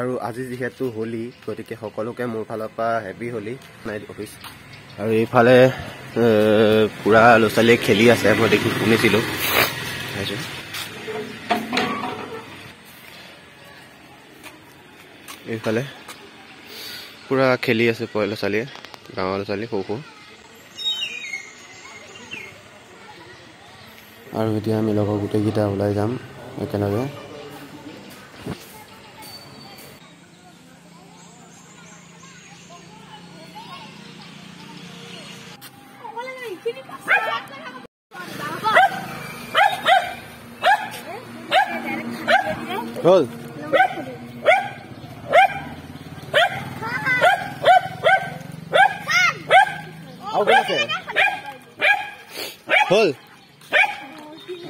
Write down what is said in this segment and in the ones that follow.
আৰু আজি যেহেতু হোলি গতিকে সকলোকে মোৰ ফালৰ পৰা হেপী হোলি নাইট অফিচ। আৰু এইফালে পুৰা ল'ৰা ছোৱালীয়ে খেলি আছে, মই দেখি শুনিছিলোঁ। এইফালে পুৰা খেলি আছে ল'ৰা ছোৱালীয়ে, গাঁৱৰ ল'ৰা ছোৱালী সৰু সৰু। আৰু এতিয়া আমি লগৰ গোটেইকেইটা ওলাই যাম একেলগে। হ'ল হ'ল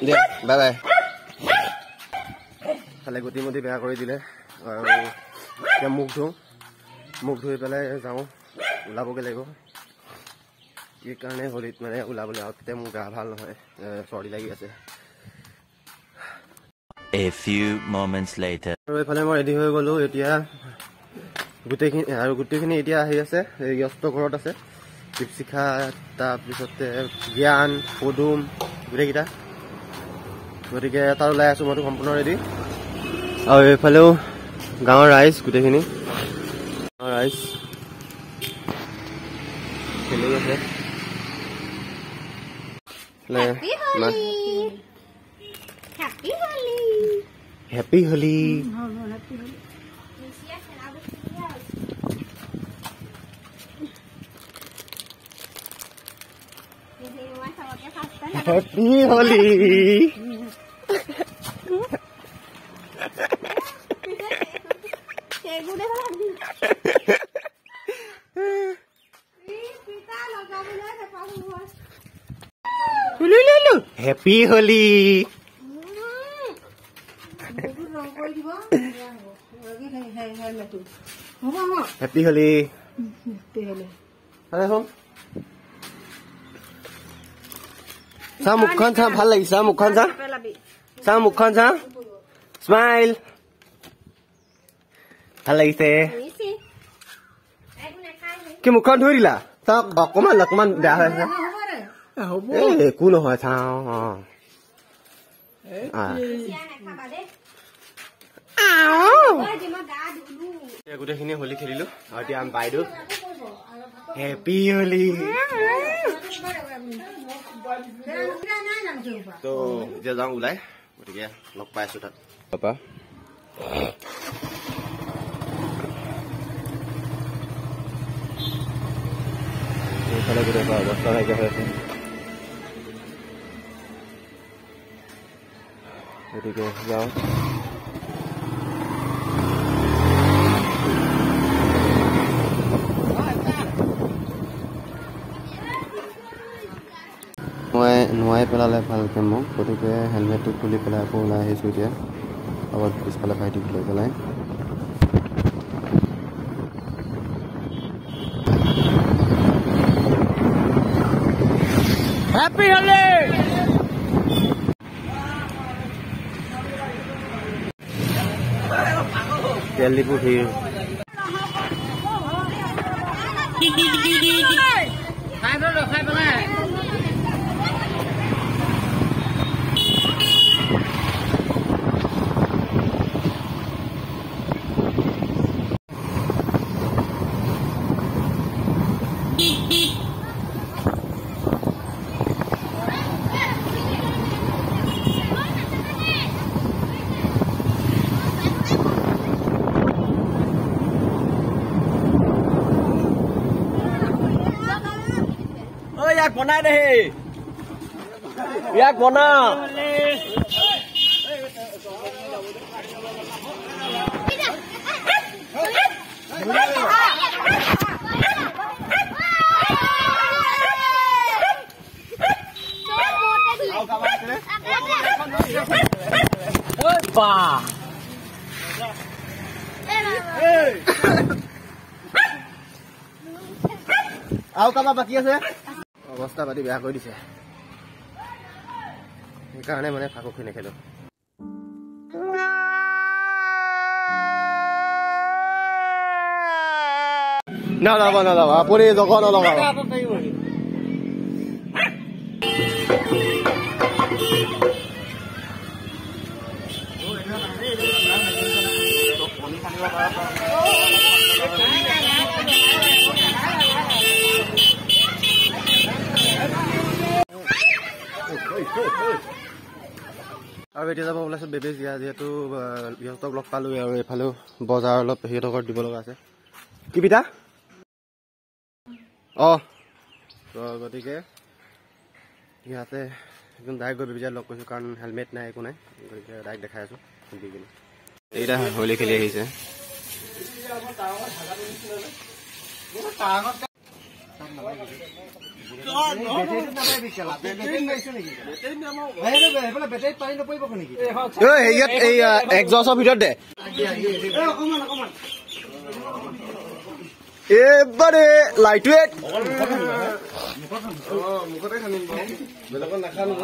দে, বাই বাই। খালে গতি মতি বেয়া কৰি দিলে। আৰু এতিয়া মুখ ধুই পেলাই যাওঁ, ওলাবগৈ লাগিব। এই কাৰণে হোলীত মানে ওলাবলৈ আহোঁতে মোৰ গা ভাল নহয়, চৰ্দি লাগি আছে। A few moments later. আৰু এইফালে মই ৰেডি হৈ গ'লোঁ এতিয়া। গোটেইখিনি এতিয়া আহি আছে, য়স্ত ঘৰত আছে। দীপশিখা, তাৰপিছতে জ্ঞান, পদুম, গোটেইকেইটা। গতিকে তাত ওলাই আছোঁ, মইতো সম্পূৰ্ণ ৰেডি। আৰু এইফালেও গাঁৱৰ ৰাইজ, গোটেইখিনি গাঁৱৰ ৰাইজ খেলি আছে। Happy Holi. Happy Holi. Happy Holi. Happy Holi. চা মুখখন চা, ভাল লাগিছে। মুখখন চা, চা মুখখন চা, স্মাইল। ভাল লাগিছে। কি মুখখন ধুই দিলা? চাওক অকমান বেয়া হৈ আছে। একো নহয়, চাওঁ। গোটেইখিনি হোলী খেলিলো। আৰু এতিয়া আমি বাইদেউ হেপী হোলী। তো এতিয়া যাওঁ ওলাই, গতিকে লগ পাই আছো তাত। পাপা এইফালে গোটেই অৱস্থা নাইকিয়া হৈ আছে, গতিকে যাওঁ। নোৱাই পেলালে ভালকৈ মোক, গতিকে হেলমেটটো খুলি পেলাই আকৌ ওলাই আহিছোঁ এতিয়া। লগত পিছফালে ভাইটিক লৈ পেলাই। হেপী হোলী। তেল ডিপু ভিৰ। ইয়াক বনাই দে, ইয়াক বনা। আৰু কাৰোবাৰ বাকী আছে? অৱস্থা পাতি বেয়া কৰি দিছে, সেইকাৰণে মানে ফাকুখিনি নেখেলো। নালাব নালাব আপুনি জগৰ নলগাব আৰু এতিয়া যাব ওলাইছো বেবী জিয়া যিহেতু ইহঁতক লগ পালোৱে আৰু এইফালেও বজাৰ অলপ সিহঁতক দিব লগা আছে কি পিঠা গতিকে ইয়াতে একদম ডাইৰেক্ট গৈ বেবী জিয়াক লগ কৰিছোঁ কাৰণ হেলমেট নাই একো নাই গতিকে ডাইৰেক্ট দেখাই আছোঁ দি কিনে এইকেইটা হোলী খেলি আহিছে একজছৰ ভিতৰত দে এবাৰে লাইটৱে মুখতে খানিম বেলেগত নাখানো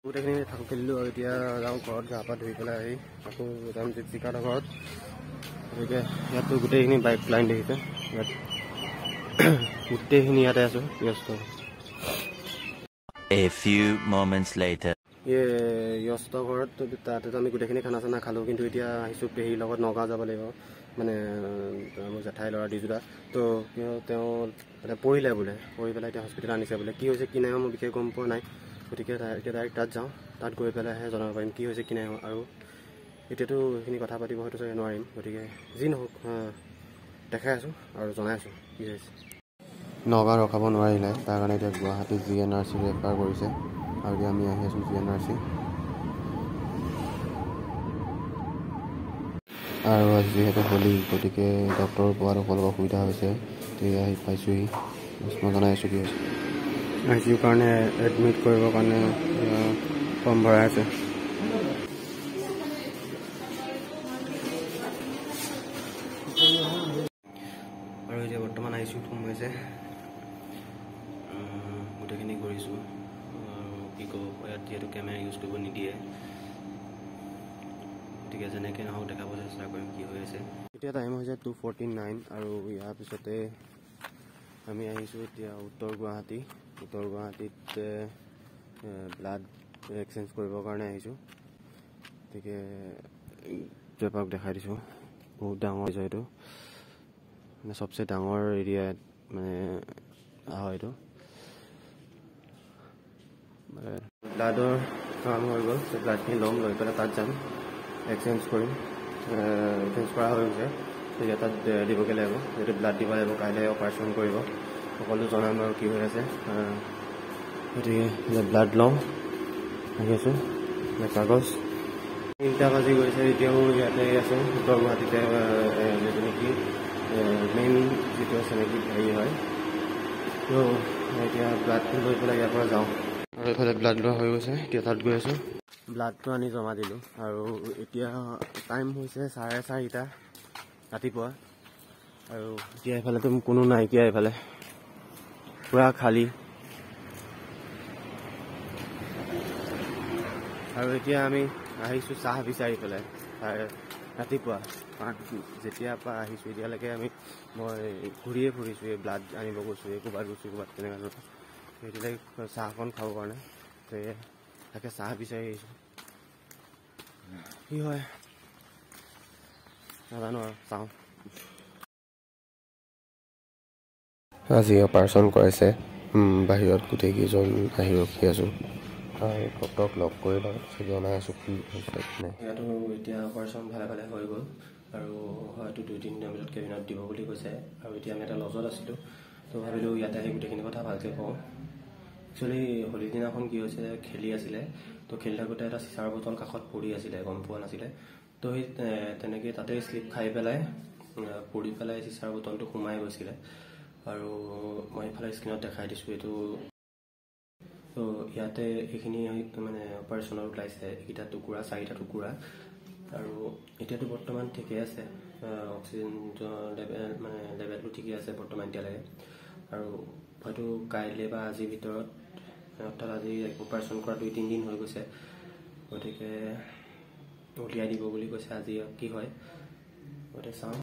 গোটেইখিনি থাকো খেলিলোঁ আৰু এতিয়া যাওঁ ঘৰত গা পা ধুই পেলাই আহি আকৌ যাম জিপচিকাৰ ঘৰত গতিকে ইয়াতো গোটেইখিনি বাইক লাইন দেখিছে ইয়াত গোটেইখিনি ইয়াতে আছোঁ ব্যস্ত A few moments later. ব্যস্ত ঘৰত তাতেতো আমি গোটেইখিনি খানা চানা খালোঁ কিন্তু এতিয়া আহিছোঁ পেহীৰ লগত নগাঁও যাব লাগিব মানে মোৰ জেঠাই ল'ৰা ডিজুদা তো তেওঁ মানে পৰিলে বোলে পৰি পেলাই এতিয়া হস্পিটেল আনিছে বোলে কি হৈছে কি নাই মই বিশেষ গম পোৱা নাই গতিকে এতিয়া ডাইৰেক্ট তাত যাওঁ তাত গৈ পেলাইহে জনাব পাৰিম কি হৈছে কি নাই আৰু এতিয়াতো সেইখিনি কথা পাতিব হয়তো চাগে নোৱাৰিম গতিকে যি নহওক দেখাই আছোঁ আৰু জনাই আছোঁ কি হৈছে নগাঁও ৰখাব নোৱাৰিলে তাৰ কাৰণে এতিয়া গুৱাহাটী GNRC ৰেফাৰ কৰিছে আৰু এতিয়া আমি আহি আছোঁ GNRC আৰু যিহেতু হোলী গতিকে ডক্টৰ পোৱাত অলপ অসুবিধা হৈছে তেতিয়া আহি পাইছোঁহি মই জনাই আছোঁ কি হৈছে ICU কাৰণে এডমিট কৰিবৰ কাৰণে ফৰ্ম ভৰাই আছে আৰু এতিয়া বৰ্তমান ICUত সোমাইছে গোটেইখিনি কৰিছোঁ কি ক'ব ইয়াত যিহেতু কেমেৰা ইউজ কৰিব নিদিয়ে গতিকে যেনেকৈ নহওক দেখাব চেষ্টা কৰিম কি হৈ আছে এতিয়া টাইম হৈছে 2:49 আৰু ইয়াৰ পিছতে আমি আহিছোঁ এতিয়া উত্তৰ গুৱাহাটীত ব্লাড এক্সচেঞ্জ কৰিবৰ কাৰণে আহিছোঁ গতিকে জেপাক দেখাই দিছোঁ বহুত ডাঙৰ এইটো মানে চবচে ডাঙৰ এৰিয়াত মানে হয় এইটো ব্লাডৰ কাম হৈ গ'ল ব্লাডখিনি ল'ম লৈ পেলাই তাত যাম এক্সচেঞ্জ কৰিম এক্সচেঞ্জ কৰা হৈ গৈছে তেতিয়া তাত দিবগৈ লাগিব যিহেতু ব্লাড দিব লাগিব কাইলৈ অপাৰেশ্যন কৰিব সকলো জনাম আৰু কি হৈ আছে গতিকে ব্লাড লওঁ আহি আছোঁ কাগজ 3টা বাজি গৈছে এতিয়াও ইয়াতে আছে উত্তৰ গুৱাহাটীতে যিটো নেকি মেইন যিটো আছে নেকি হেৰি হয় তো এতিয়া ব্লাডটো লৈ পেলাই ইয়াৰ পৰা যাওঁ আৰু এইফালে ব্লাড লোৱা হৈ গৈছে এতিয়া তাত গৈ আছোঁ ব্লাডটো আনি জমা দিলোঁ আৰু এতিয়া টাইম হৈছে 4:30 ৰাতিপুৱা আৰু এতিয়া এইফালেতো কোনো নাইকিয়া এইফালে পুৰা খালী আৰু এতিয়া আমি আহিছোঁ চাহ বিচাৰি পেলাই ৰাতিপুৱা যেতিয়াৰ পৰা আহিছোঁ এতিয়ালৈকে মই ঘূৰিয়ে ফুৰিছোঁ এই ব্লাড আনিব গৈছোঁ ক'ৰবাত গৈছোঁ ক'ৰবাত তেনেকুৱা ধৰণৰ এতিয়ালৈকে চাহকণ খাবৰ কাৰণে তাকে চাহ বিচাৰি আহিছোঁ কি হয় নাজানো আৰু চাওঁ আজি অপাৰেশ্যন কৰাইছে বাহিৰত গোটেইকেইজন আহি ৰখি আছোঁ ডক্টৰক লগ কৰি লওঁ জনাই আছোঁ কি হৈছে ইয়াতো এতিয়া অপাৰেশ্যন ভালে ভালে হৈ গ'ল আৰু হয়তো 2-3 দিনৰ ভিতৰত কেবিনত দিব বুলি কৈছে আৰু এতিয়া আমি এটা লজত আছিলোঁ তো ভাবিলোঁ ইয়াতে আহি গোটেইখিনি কথা ভালকৈ কওঁ একচুৱেলি হোলীৰ দিনাখন কি হৈছে খেলি আছিলে তো খেলি থাকোঁতে এটা চিচাৰ বটল কাষত পৰি আছিলে গম পোৱা নাছিলে তো সেই তেনেকৈ তাতে শ্লিপ খাই পেলাই পৰি পেলাই চিচাৰ বটলটো সোমাই গৈছিলে আৰু মই এইফালে স্ক্ৰীণত দেখাই দিছোঁ এইটো তো ইয়াতে এইখিনি মানে অপাৰেশ্যনত ওলাইছে এইকেইটা টুকুৰা 4টা টুকুৰা আৰু এতিয়াতো বৰ্তমান ঠিকে আছে অক্সিজেন লেভেলটো ঠিকে আছে বৰ্তমান এতিয়ালৈকে আৰু হয়তো কাইলৈ বা আজিৰ ভিতৰত, অৰ্থাৎ আজি অপাৰেশ্যন কৰা 2-3 দিন হৈ গৈছে, গতিকে উলিয়াই দিব বুলি কৈছে। আজি কি হয় গতিকে চাওঁ।